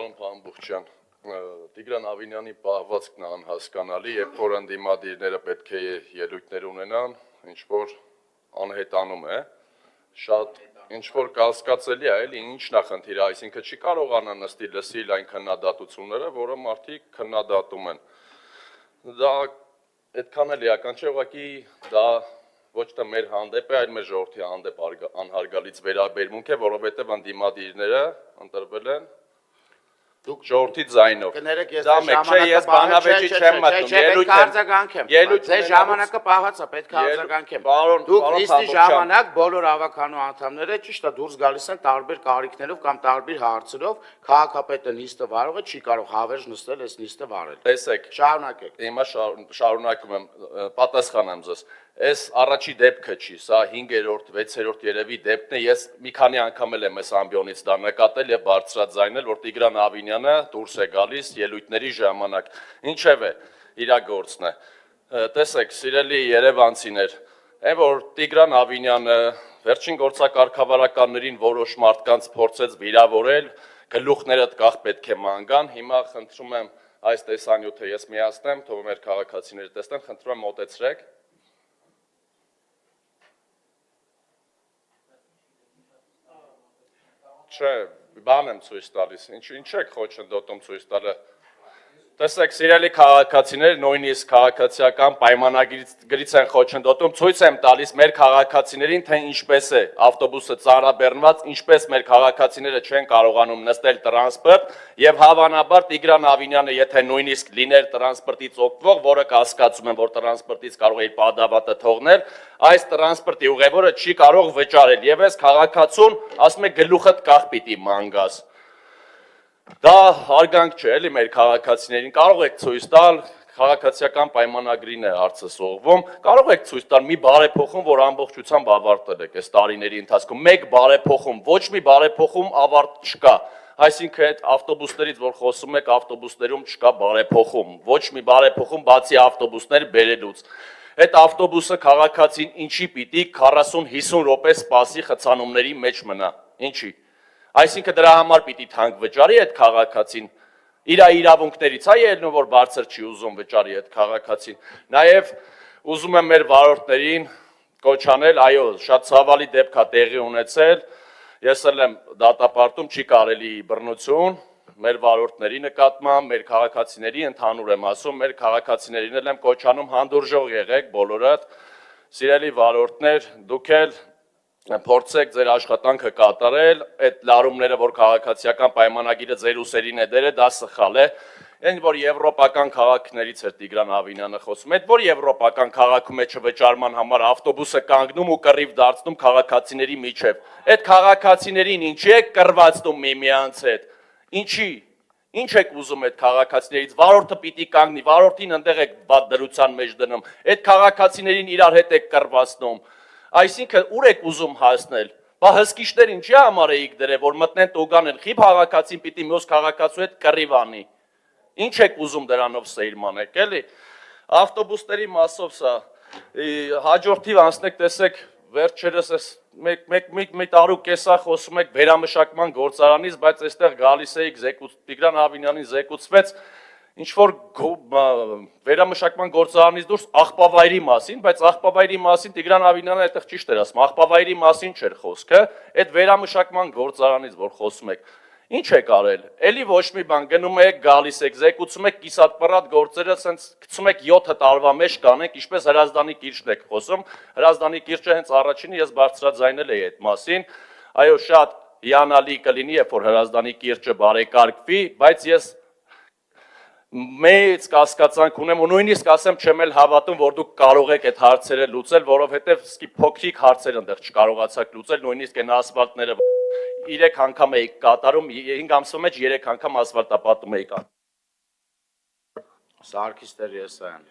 Պարոն Փամբուխչյան, Տիգրան Ավինյանի պահվածքն է անհասկանալի, երբ որ ընդդիմադիրները պետք է ելույթներ ունենան, ինչ-որ անհետանում է, շատ ինչ-որ կասկածելի է, էլի ինչն է խնդիրը, այսինքն չի կարողանա նստի լսիլ այն քննադատությունները, որը մարդիկ քննադատում են։ Դա այդքան էլ էական չէ, ուղղակի դա ոչ թե մեր հանդեպ է, այլ մեր ժողովրդի հանդեպ անհարգալից վերաբերմունք է, որովհետև ընդդիմադիրները ընտրվել են ժողովրդի ձայնով։ Դա մեկ չէ, ես բանավեճի չեմ մտնում, Ձեր ժամանակը պահված է, պետք է արձագանքեմ։ Դուք նիստի ժամանակ բոլոր ավականու անդամները ճիշտ է դուրս գալիս են տարբեր կարիքներով կամ տարբեր հարցերով, քաղաքապետը նիստը վարող է, չի կարող հավերժ նստել այս նիստը վարել։ Տեսեք, Շարունակեք։ Հիմա շարունակում եմ, պատասխանեմ ձեզ։ Այս առաջի դեպքը չի, սա 5-րդ, 6-րդ երևի դեպքն է, ես մի քանի անգամ եմ այս ամբիոնից դա նկատել եւ բարձրաձայնել, որ Տիգրան Ավինյանը դուրս է գալիս ելույթների ժամանակ։ Ինչևէ, իր գործն է։ Տեսեք, սիրելի երևանցիներ, այն որ Տիգրան Ավինյանը վերջին գործակարգավարականներին որոշ մարդկանց փորձեց վիրավորել, գլուխներդ կախ պետք է ման գան, հիմա խնդրում եմ այս տեսանյութը ես միացնեմ, թող մեր քաղաքացիները տեսնեն, խնդրում եմ մոտեցրեք։ Չէ, բան եմ ցույց տալիս, ինչ եք խոչընդոտում ցույց տալը։ Տեսեք, սիրելի քաղաքացիներ, նույնիսկ քաղաքացիական պայմանագրից են խոչընդոտում, ցույց եմ տալիս մեր քաղաքացիներին, թե ինչպես է ավտոբուսը ծանրաբեռնված, ինչպես մեր քաղաքացիները չեն կարողանում նստել տրանսպորտ, եւ հավանաբար Տիգրան Ավինյանը, եթե նույնիսկ լիներ տրանսպորտից օգտվող, որը կասկածում եմ, որ տրանսպորտից կարող է իր պատավատը թողնել, այս տրանսպորտի ուղևորը չի կարող վճարել, եւ այս քաղաքացուն ասում է գլուխդ կախ պիտի ման գաս։ Դա հարգանք չէ, էլի մեր քաղաքացիներին, կարող եք ցույց տալ, քաղաքացիական պայմանագրին է հարցը սողվում, կարող եք ցույց տալ մի բարեփոխում, որ ամբողջությամբ ավարտել եք այս տարիների ընթացքում, մեկ բարեփոխում, ոչ մի բարեփոխում ավարտ չկա, այսինքն այդ ավտոբուսներից, որ խոսում եք, ավտոբուսներում չկա բարեփոխում, ոչ մի բարեփոխում բացի ավտոբուսներ բերելուց, այդ ավտոբուսը քաղաքացին ինչի պիտի 40-50 րոպե սպասի խցանումների մեջ մնա, ինչի։ Այսինքն դրա համար պիտի թանկ վճարի այդ քաղաքացին, իր իրավունքներից է ելնում, որ բարձր չի ուզում վճարի այդ քաղաքացին, նաև ուզում եմ մեր վարորդներին կոչ անել, այո, շատ ցավալի դեպք է տեղի ունեցել, ես էլ եմ դատապարտում, չի կարելի բռնություն, մեր վարորդների նկատմամբ, մեր քաղաքացիների ընդհանուր եմ ասում, մեր քաղաքացիներին էլ եմ կոչ անում հանդուրժող եղեք բոլորդ, սիրելի վարորդներ, դուք էլ փորձեք ձեր աշխատանքը կատարել, այդ լարումները, որ քաղաքացիական պայմանագիրը ձեր ուսերին է դերը, դա սխալ է, այն որ եվրոպական քաղաքներից էր Տիգրան Ավինյանը խոսում, այդ որ եվրոպական քաղաքում է չվճարման համար ավտոբուսը կանգնում ու կռիվ դարձնում քաղաքացիների միջև, այդ քաղաքացիներին ինչի եք կռվածնում միմյանց հետ, ինչի, ինչ եք ուզում այդ քաղաքացիներից, վարորդը պիտի կանգնի, վարորդին ընդեղ եք դրության մեջ դնում, այդ քաղաքացիներին իրար հետ եք կռվածնում, այսինքն ուր եք ուզում հասնել, բա հսկիչներ ինչի համար էիք դրել, որ մտնեն տուգան են, խիփ քաղաքացին պիտի մյուս քաղաքացու հետ կռիվ անի, ինչ եք ուզում դրանով սերմանեք, էլի, ավտոբուսների մասով սա, հաջորդիվ անցնեք տեսեք, վերջերս մի տարու կեսա խոսում եք վերամշակման գործարանից, բայց այստեղ գալիս էիք Տիգրան Ավինյանին զեկուցվեց, ինչ-որ վերամշակման գործարանից դուրս աղբավայրի մասին, բայց աղբավայրի մասին Տիգրան Ավինյանը այդտեղ ճիշտ էր ասում, աղբավայրի մասին չէր խոսքը, այդ վերամշակման գործարանից, որ խոսում եք, ինչ եք արել, էլի ոչ մի բան, գնում եք, գալիս եք, զեկուցում եք կիսատ-պռատ գործերը, սենց գցում եք 7 տարվա մեջ կանեք, ինչպես Հրազդանի կիրճն եք խոսում, Հրազդանի կիրճը հենց առաջինը ես բարձրաձայնել էի այդ մասին, այո, շատ հիանալի կլինի, երբ որ Հրազդանի կիրճը բարեկարգվի, բայց ես մեծ կասկածանք ունեմ ու նույնիսկ ասեմ չեմ էլ հավատում, որ դուք կարող եք այդ հարցերը լուծել, որովհետև սկի փոքրիկ հարցեր ընդեղ չկարողացաք լուծել, նույնիսկ այն ասֆալտները 3 անգամ էիք կատարում, 5 ամսվա մեջ 3 անգամ ասֆալտապատում էիք։ Սարգիս Տեր-Եսայան